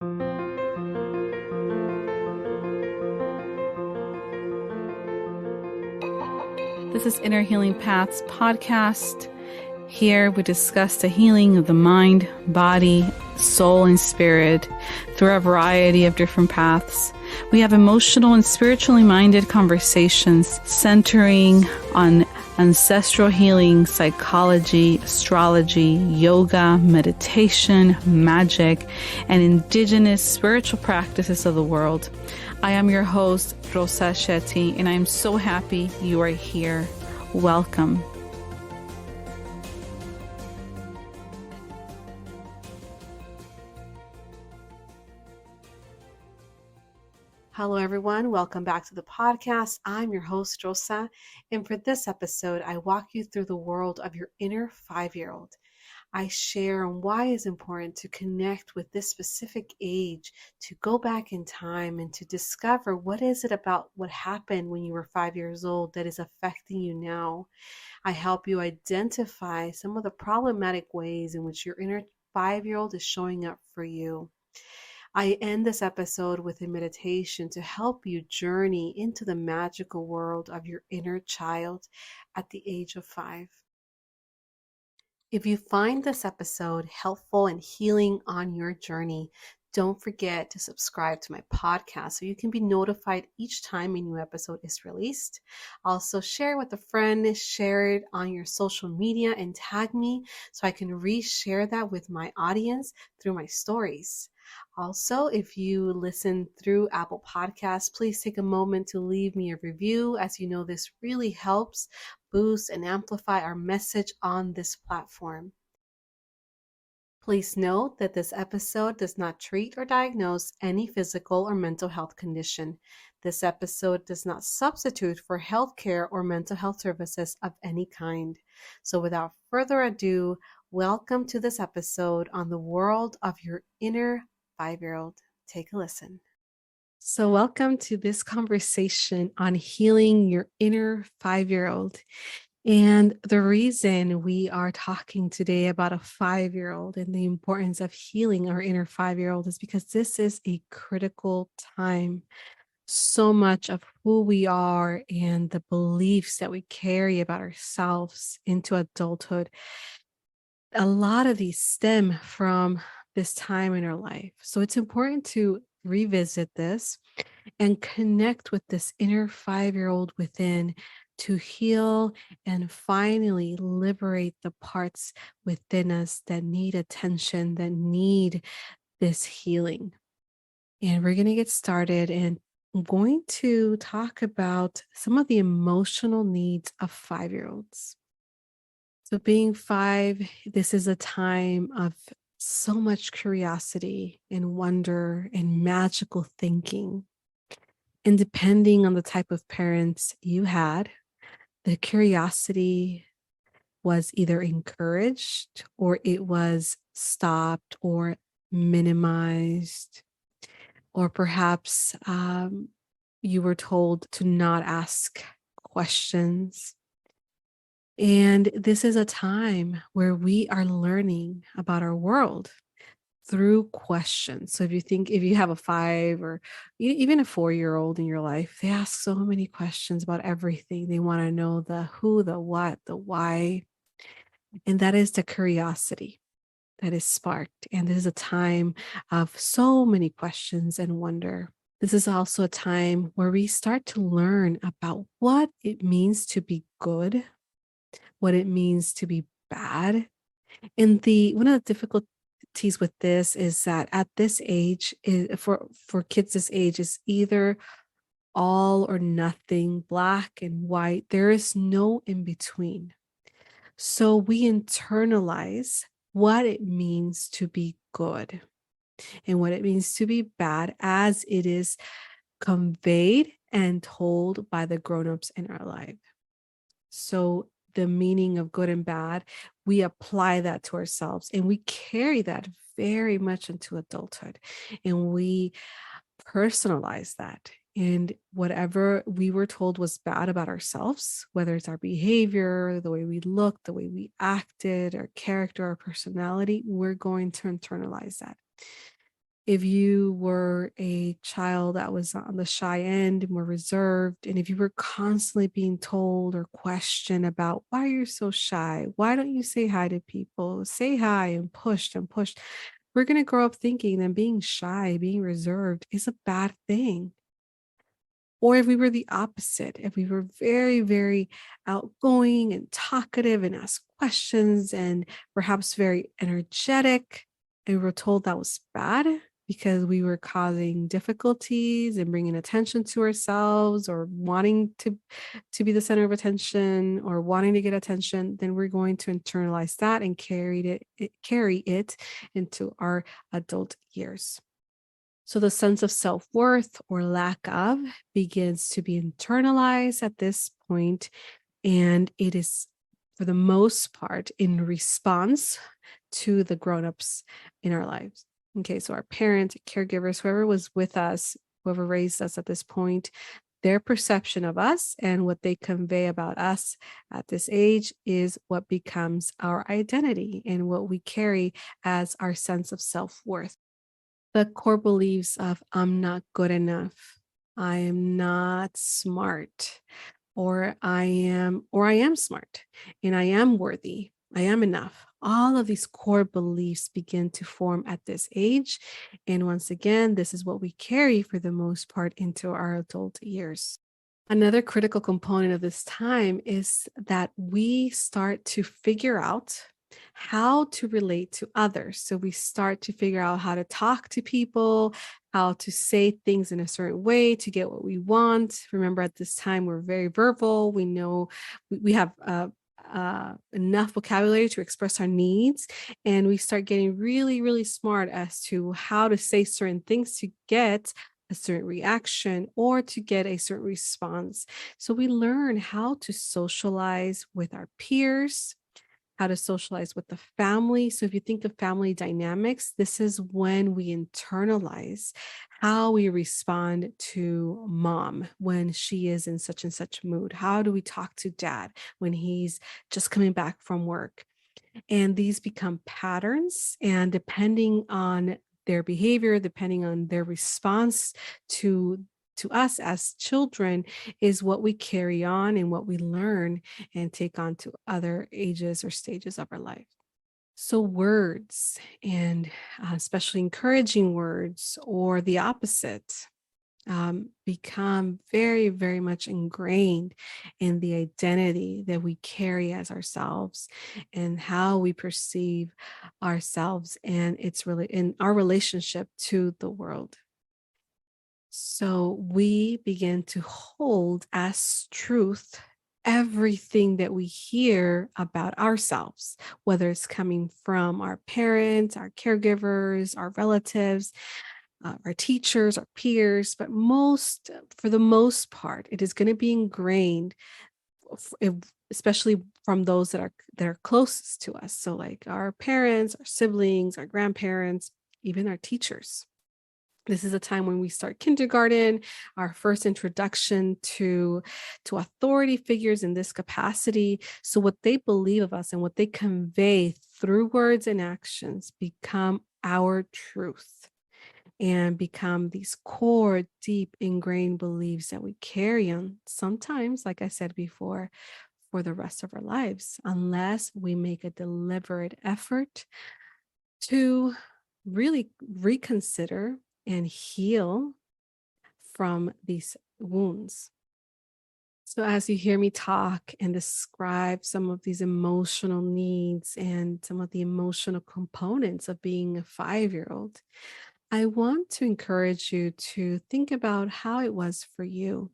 This is Inner Healing Paths podcast. Here we discuss the healing of the mind, body, soul, and spirit through a variety of different paths. We have emotional and spiritually minded conversations centering on ancestral healing, psychology, astrology, yoga, meditation, magic, and indigenous spiritual practices of the world. I am your host, Rosa Shetty, and I am so happy you are here. Welcome. Hello, everyone. Welcome back to the podcast. I'm your host, Rosa, and for this episode, I walk you through the world of your inner 5-year-old. I share on why it's important to connect with this specific age, to go back in time and to discover what is it about what happened when you were 5 years old that is affecting you now. I help you identify some of the problematic ways in which your inner 5-year-old is showing up for you. I end this episode with a meditation to help you journey into the magical world of your inner child at the age of 5. If you find this episode helpful and healing on your journey, don't forget to subscribe to my podcast so you can be notified each time a new episode is released. Also, share with a friend, share it on your social media, and tag me so I can reshare that with my audience through my stories. Also, if you listen through Apple Podcasts, please take a moment to leave me a review. As you know, this really helps boost and amplify our message on this platform. Please note that this episode does not treat or diagnose any physical or mental health condition. This episode does not substitute for healthcare or mental health services of any kind. So without further ado, welcome to this episode on the world of your inner 5-year-old. Take a listen. So welcome to this conversation on healing your inner 5-year-old. And the reason we are talking today about a 5-year-old and the importance of healing our inner 5-year-old is because this is a critical time. So much of who we are and the beliefs that we carry about ourselves into adulthood, a lot of these stem from this time in our life. So it's important to revisit this and connect with this inner 5-year-old within to heal and finally liberate the parts within us that need attention, that need this healing. And we're going to get started, and I'm going to talk about some of the emotional needs of 5-year-olds. So being 5, this is a time of so much curiosity and wonder and magical thinking. And depending on the type of parents you had, the curiosity was either encouraged or it was stopped or minimized, or perhaps you were told to not ask questions. And this is a time where we are learning about our world through questions. So if you have a 5 or even a 4-year-old in your life, they ask so many questions about everything. They want to know the who, the what, the why. And that is the curiosity that is sparked. And this is a time of so many questions and wonder. This is also a time where we start to learn about what it means to be good, what it means to be bad. And one of the difficulties with this is that at this age, for kids this age, is either all or nothing, black and white. There is no in between. So we internalize what it means to be good and what it means to be bad as it is conveyed and told by the grown-ups in our life. So the meaning of good and bad, we apply that to ourselves, and we carry that very much into adulthood, and we personalize that. And whatever we were told was bad about ourselves, whether it's our behavior, the way we looked, the way we acted, our character, our personality, we're going to internalize that. If you were a child that was on the shy end and were reserved, and if you were constantly being told or questioned about why you're so shy, why don't you say hi to people, say hi and pushed, we're going to grow up thinking that being shy, being reserved is a bad thing. Or if we were the opposite, if we were very, very outgoing and talkative and asked questions and perhaps very energetic, and we were told that was bad because we were causing difficulties and bringing attention to ourselves or wanting to be the center of attention or wanting to get attention, then we're going to internalize that and carry it into our adult years. So the sense of self worth or lack of begins to be internalized at this point, and it is, for the most part, in response to the grown-ups in our lives. Okay, so our parents, caregivers, whoever was with us, whoever raised us at this point, their perception of us and what they convey about us at this age is what becomes our identity and what we carry as our sense of self worth. The core beliefs of I'm not good enough, I am not smart, or I am smart and I am worthy, I am enough. All of these core beliefs begin to form at this age. And once again, this is what we carry for the most part into our adult years. Another critical component of this time is that we start to figure out how to relate to others. So we start to figure out how to talk to people, how to say things in a certain way to get what we want. Remember, at this time, we're very verbal. We know we have enough vocabulary to express our needs. And we start getting really, really smart as to how to say certain things to get a certain reaction or to get a certain response. So we learn how to socialize with our peers, how to socialize with the family. So if you think of family dynamics, this is when we internalize how we respond to mom when she is in such and such mood. How do we talk to dad when he's just coming back from work? And these become patterns, and depending on their behavior, depending on their response to us as children, is what we carry on and what we learn and take on to other ages or stages of our life. So words, and especially encouraging words or the opposite, become very, very much ingrained in the identity that we carry as ourselves and how we perceive ourselves, and it's really in our relationship to the world. So we begin to hold as truth everything that we hear about ourselves, whether it's coming from our parents, our caregivers, our relatives, our teachers, our peers, but for the most part, it is going to be ingrained, especially from those that are closest to us. So, like our parents, our siblings, our grandparents, even our teachers. This is a time when we start kindergarten, our first introduction to authority figures in this capacity. So what they believe of us and what they convey through words and actions become our truth and become these core, deep, ingrained beliefs that we carry on sometimes, like I said before, for the rest of our lives, unless we make a deliberate effort to really reconsider and heal from these wounds. So, as you hear me talk and describe some of these emotional needs and some of the emotional components of being a 5 year old, I want to encourage you to think about how it was for you.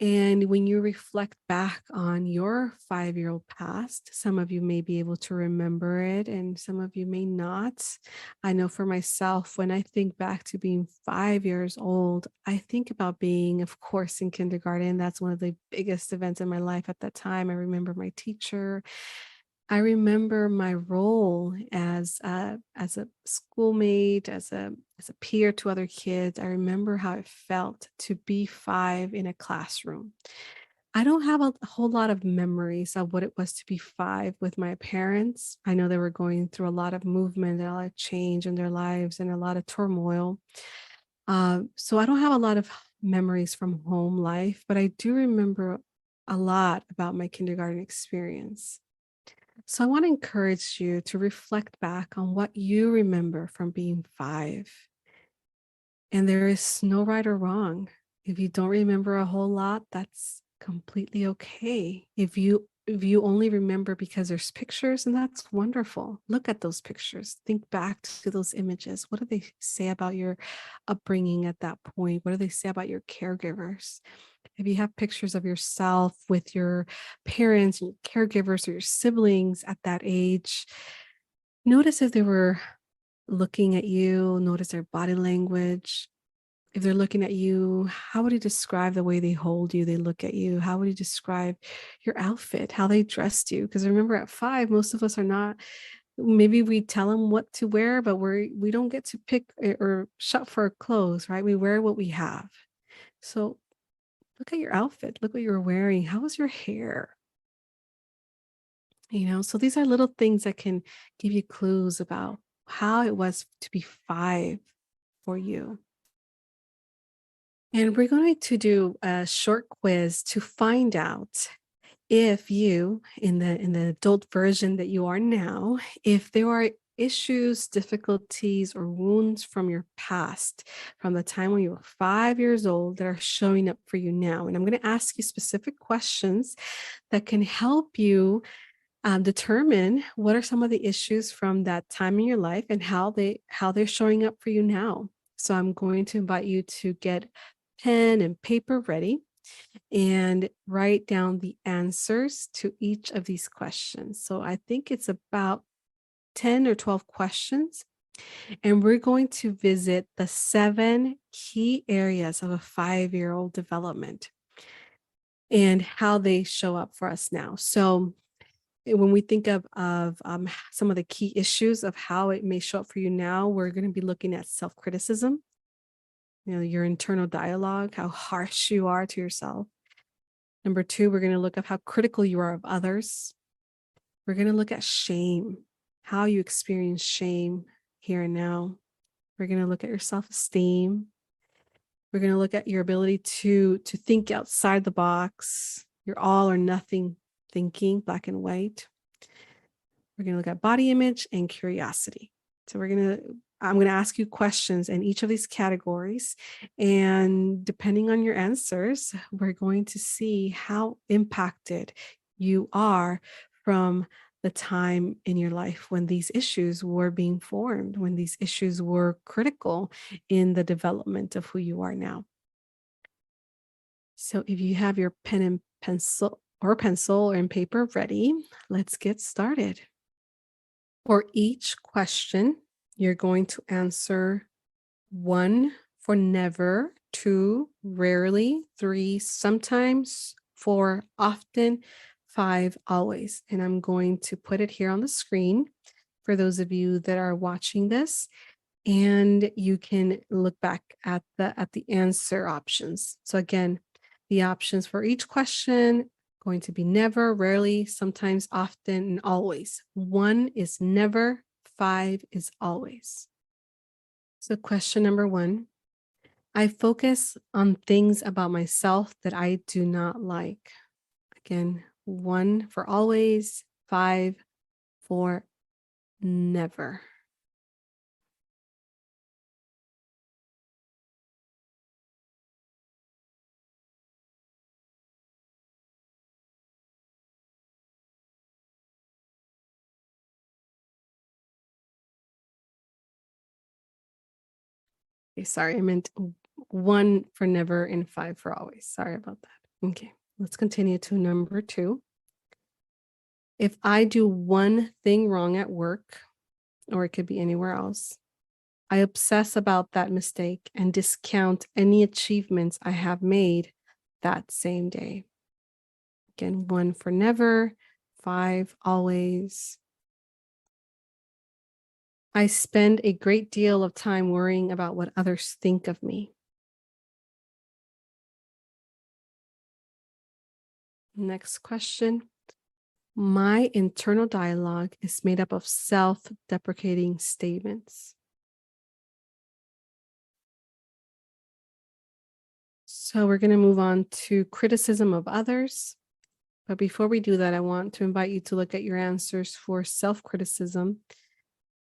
And when you reflect back on your 5 year old past, some of you may be able to remember it and some of you may not. I know for myself, when I think back to being 5 years old, I think about being, of course, in kindergarten. That's one of the biggest events in my life at that time. I remember my teacher. I remember my role as a schoolmate, as a peer to other kids. I remember how it felt to be 5 in a classroom. I don't have a whole lot of memories of what it was to be 5 with my parents. I know they were going through a lot of movement and a lot of change in their lives and a lot of turmoil. So I don't have a lot of memories from home life, but I do remember a lot about my kindergarten experience. So I want to encourage you to reflect back on what you remember from being 5. And there is no right or wrong. If you don't remember a whole lot, that's completely okay. If you only remember because there's pictures, and that's wonderful. Look at those pictures. Think back to those images. What do they say about your upbringing at that point? What do they say about your caregivers? If you have pictures of yourself with your parents and your caregivers or your siblings at that age, notice if they were looking at you, notice their body language. If they're looking at you, how would you describe the way they hold you, they look at you? How would you describe your outfit, how they dressed you? Because remember at 5, most of us are not, maybe we tell them what to wear, but we don't get to pick or shop for our clothes, right? We wear what we have. So look at your outfit, look what you're wearing. How was your hair? So these are little things that can give you clues about how it was to be 5 for you. And we're going to do a short quiz to find out if you, in the adult version that you are now, if there are issues, difficulties, or wounds from your past, from the time when you were 5 years old, that are showing up for you now. And I'm going to ask you specific questions that can help you determine what are some of the issues from that time in your life and how they're showing up for you now. So I'm going to invite you to get pen and paper ready and write down the answers to each of these questions. So I think it's about 10 or 12 questions, and we're going to visit the 7 key areas of a 5-year-old development and how they show up for us now. So when we think of some of the key issues of how it may show up for you now, we're going to be looking at self-criticism, your internal dialogue, how harsh you are to yourself. Number 2, we're going to look at how critical you are of others. We're going to look at shame, how you experience shame here and now. We're going to look at your self-esteem. We're going to look at your ability to think outside the box, your all or nothing thinking, black and white. We're going to look at body image and curiosity. So I'm going to ask you questions in each of these categories. And depending on your answers, we're going to see how impacted you are from the time in your life when these issues were being formed, when these issues were critical in the development of who you are now. So if you have your pen and pencil and paper ready, let's get started. For each question, you're going to answer 1 for never, 2 rarely, 3 sometimes, 4 often, 5 always. And I'm going to put it here on the screen for those of you that are watching this, and you can look back at the answer options. So again, the options for each question going to be never, rarely, sometimes, often, and always. 1 is never, 5 is always. So question number 1, I focus on things about myself that I do not like. Again, 1 for always, 5 for never. Okay, sorry, I meant 1 for never and 5 for always. Sorry about that. Okay, let's continue to number 2. If I do one thing wrong at work, or it could be anywhere else, I obsess about that mistake and discount any achievements I have made that same day. Again, 1 for never, 5 always. I spend a great deal of time worrying about what others think of me. Next question. My internal dialogue is made up of self-deprecating statements. So we're going to move on to criticism of others. But before we do that, I want to invite you to look at your answers for self-criticism.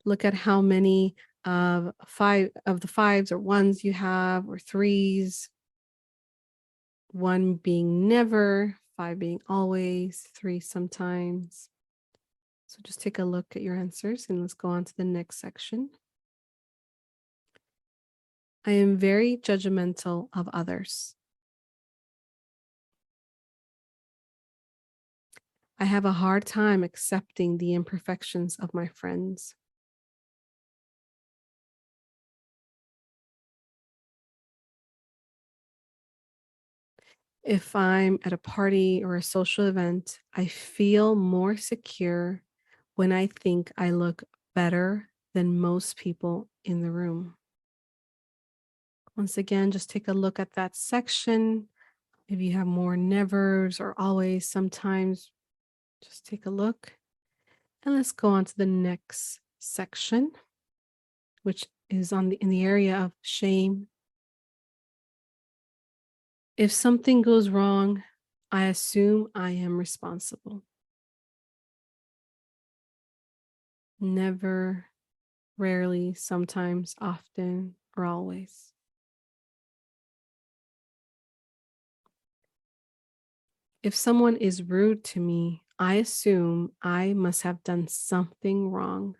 Look at how many of the fives or ones you have, or threes. One being never, five being always, three sometimes. So just take a look at your answers and let's go on to the next section. I am very judgmental of others. I have a hard time accepting the imperfections of my friends. If I'm at a party or a social event, I feel more secure when I think I look better than most people in the room. Once again, just take a look at that section. If you have more nevers or always, sometimes, just take a look. And let's go on to the next section, which is in the area of shame. If something goes wrong, I assume I am responsible. Never, rarely, sometimes, often, or always. If someone is rude to me, I assume I must have done something wrong.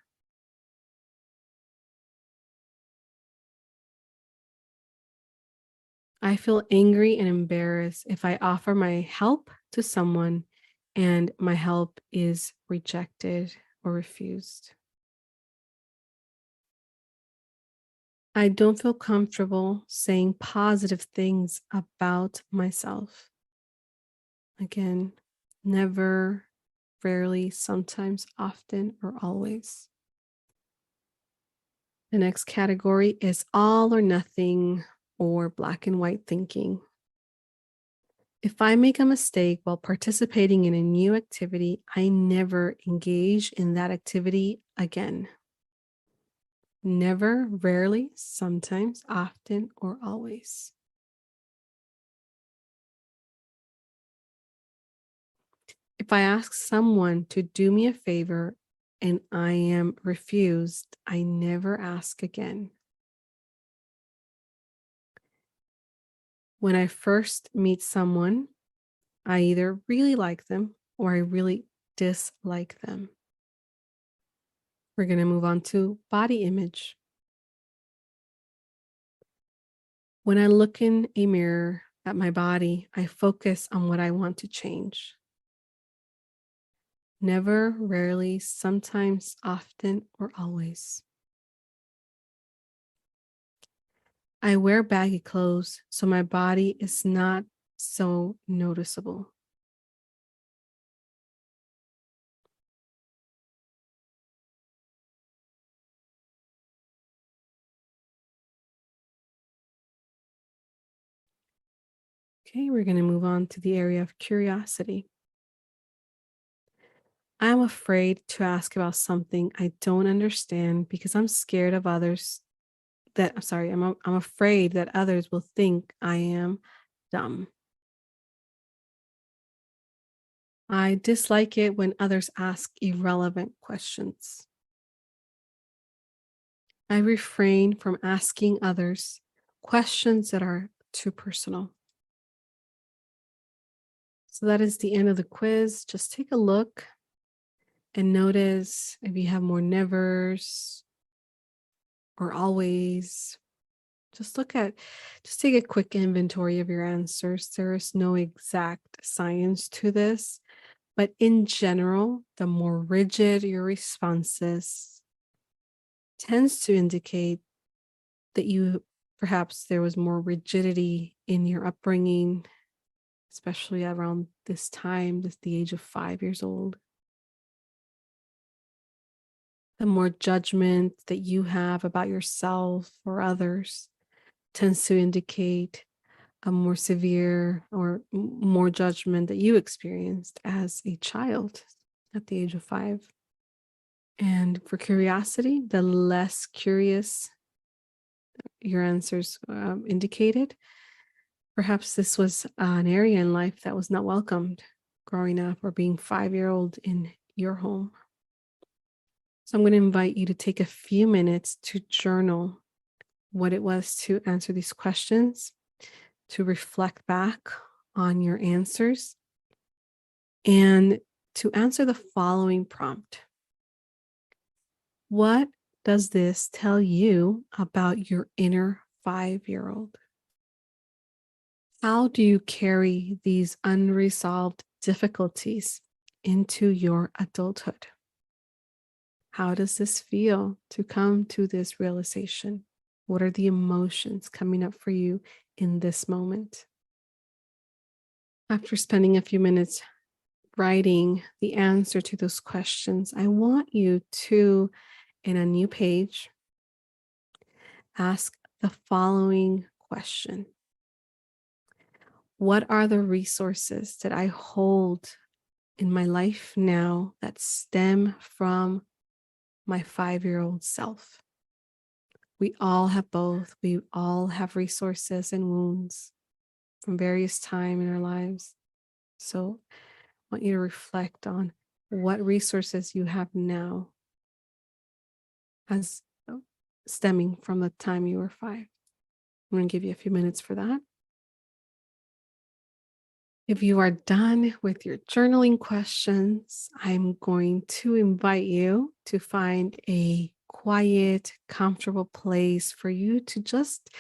I feel angry and embarrassed if I offer my help to someone and my help is rejected or refused. I don't feel comfortable saying positive things about myself. Again, never, rarely, sometimes, often, or always. The next category is all or nothing or black and white thinking. If I make a mistake while participating in a new activity, I never engage in that activity again. Never, rarely, sometimes, often, or always. If I ask someone to do me a favor and I am refused, I never ask again. When I first meet someone, I either really like them or I really dislike them. We're going to move on to body image. When I look in a mirror at my body, I focus on what I want to change. Never, rarely, sometimes, often, or always. I wear baggy clothes so my body is not so noticeable. Okay, we're going to move on to the area of curiosity. I'm afraid to ask about something I don't understand because I'm scared of others I'm afraid that others will think I am dumb. I dislike it when others ask irrelevant questions. I refrain from asking others questions that are too personal. So that is the end of the quiz. Just take a look and notice if you have more nevers or always. Just take a quick inventory of your answers. There is no exact science to this, but in general, the more rigid your responses tends to indicate that perhaps there was more rigidity in your upbringing, especially around this time, the age of 5 years old. The more judgment that you have about yourself or others tends to indicate a more severe or more judgment that you experienced as a child at the age of 5. And for curiosity, the less curious your answers indicated, perhaps this was an area in life that was not welcomed growing up or being 5-year-old in your home. So I'm going to invite you to take a few minutes to journal what it was to answer these questions, to reflect back on your answers, and to answer the following prompt. What does this tell you about your inner 5-year-old? How do you carry these unresolved difficulties into your adulthood? How does this feel to come to this realization? What are the emotions coming up for you in this moment? After spending a few minutes writing the answer to those questions, I want you to, in a new page, ask the following question. What are the resources that I hold in my life now that stem from my 5-year-old self? We all have both. We all have resources and wounds from various time in our lives. So I want you to reflect on what resources you have now as stemming from the time you were 5. I'm going to give you a few minutes for that. If you are done with your journaling questions, I'm going to invite you to find a quiet, comfortable place for you to just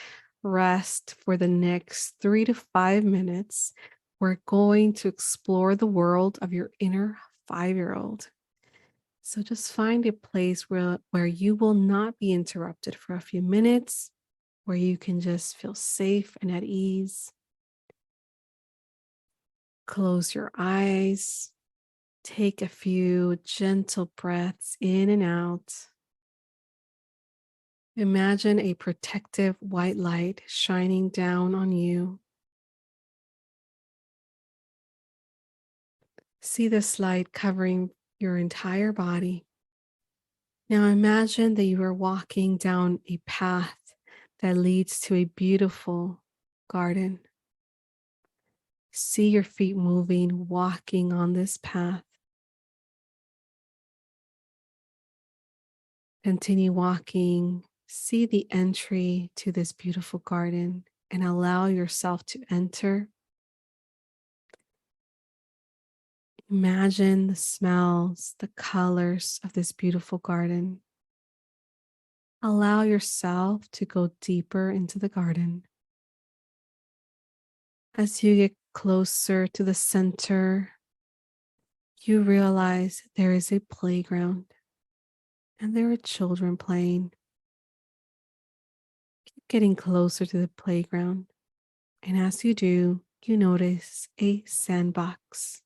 rest for the next 3 to 5 minutes. We're going to explore the world of your inner 5-year-old. So just find a place where you will not be interrupted for a few minutes, where you can just feel safe and at ease. Close your eyes. Take a few gentle breaths in and out. Imagine a protective white light shining down on you. See this light covering your entire body. Now imagine that you are walking down a path that leads to a beautiful garden. See your feet moving, walking on this path. Continue walking. See the entry to this beautiful garden and allow yourself to enter. Imagine the smells, the colors of this beautiful garden. Allow yourself to go deeper into the garden. As you get closer to the center, you realize there is a playground and there are children playing. Keep getting closer to the playground, and as you do, you notice a sandbox.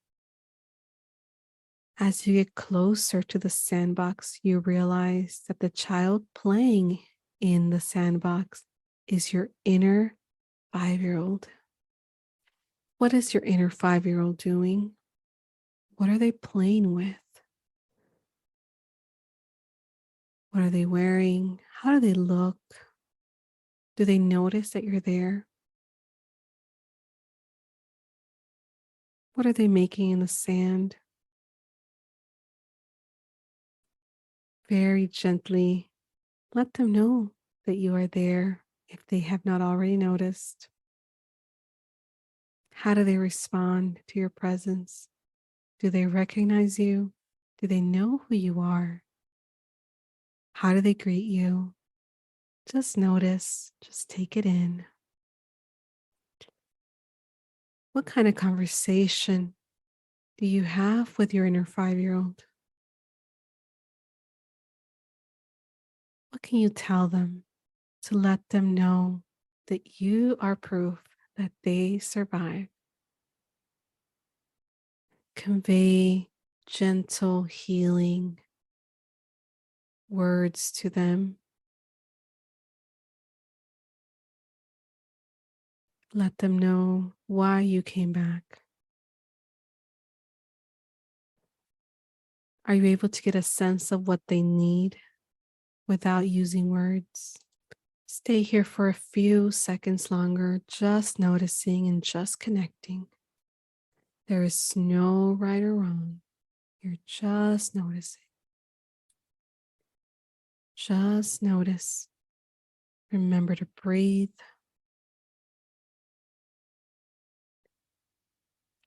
As you get closer to the sandbox, you realize that the child playing in the sandbox is your inner 5-year-old. What is your inner 5-year-old doing? What are they playing with? What are they wearing? How do they look? Do they notice that you're there? What are they making in the sand? Very gently, let them know that you are there if they have not already noticed. How do they respond to your presence? Do they recognize you? Do they know who you are? How do they greet you? Just notice, just take it in. What kind of conversation do you have with your inner 5-year-old? What can you tell them to let them know that you are proof that they survive? Convey gentle, healing words to them. Let them know why you came back. Are you able to get a sense of what they need without using words? Stay here for a few seconds longer, just noticing and just connecting. There is no right or wrong. You're just noticing. Just notice. Remember to breathe.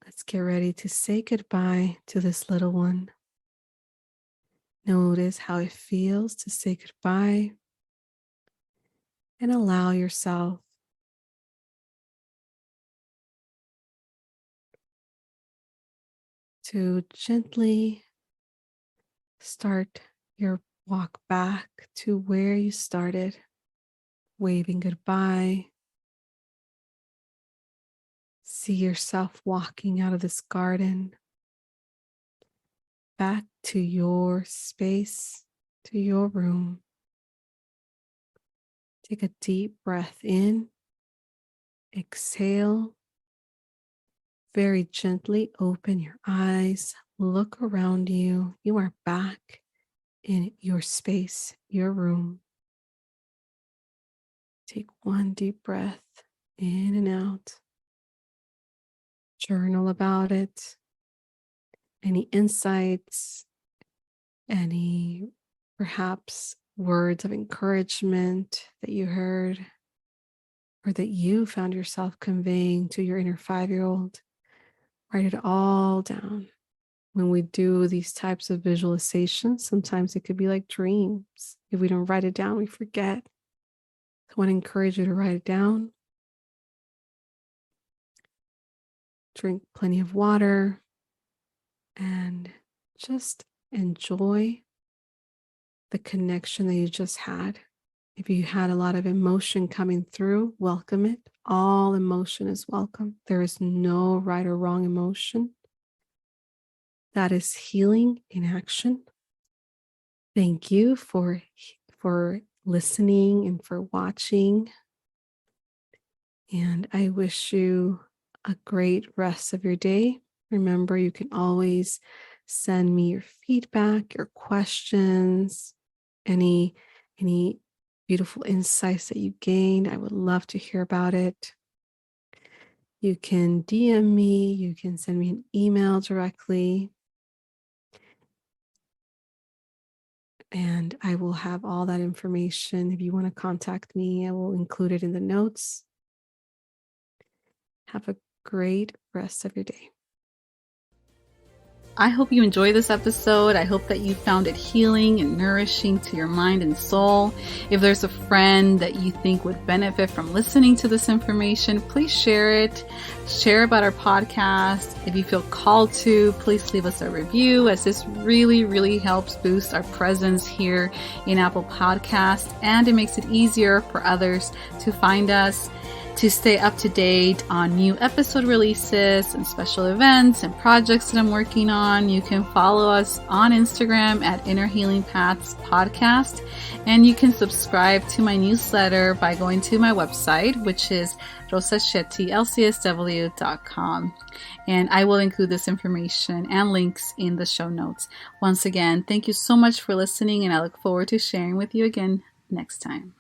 Let's get ready to say goodbye to this little one. Notice how it feels to say goodbye and allow yourself to gently start your walk back to where you started, waving goodbye. See yourself walking out of this garden back to your space, to your room. Take a deep breath in, exhale, very gently open your eyes, look around you. You are back in your space, your room. Take one deep breath in and out. Journal about it. Any insights, any perhaps words of encouragement that you heard or that you found yourself conveying to your inner 5-year-old. Write it all down. When we do these types of visualizations, sometimes it could be like dreams. If we don't write it down, we forget. I want to encourage you to write it down. Drink plenty of water and just enjoy the connection that you just had. If you had a lot of emotion coming through, welcome it. All emotion is welcome. There is no right or wrong emotion. That is healing in action. Thank you for listening and for watching. And I wish you a great rest of your day. Remember, you can always send me your feedback, your questions, any beautiful insights that you gained. I would love to hear about it. You can DM me, you can send me an email directly, and I will have all that information. If you want to contact me, I will include it in the notes. Have a great rest of your day. I hope you enjoyed this episode. I hope that you found it healing and nourishing to your mind and soul. If there's a friend that you think would benefit from listening to this information, please share it. Share about our podcast. If you feel called to, please leave us a review, as this really, really helps boost our presence here in Apple Podcasts, and it makes it easier for others to find us. To stay up to date on new episode releases and special events and projects that I'm working on, you can follow us on Instagram at Inner Healing Paths Podcast. And you can subscribe to my newsletter by going to my website, which is Rosa Shetty, LCSW.com. And I will include this information and links in the show notes. Once again, thank you so much for listening, and I look forward to sharing with you again next time.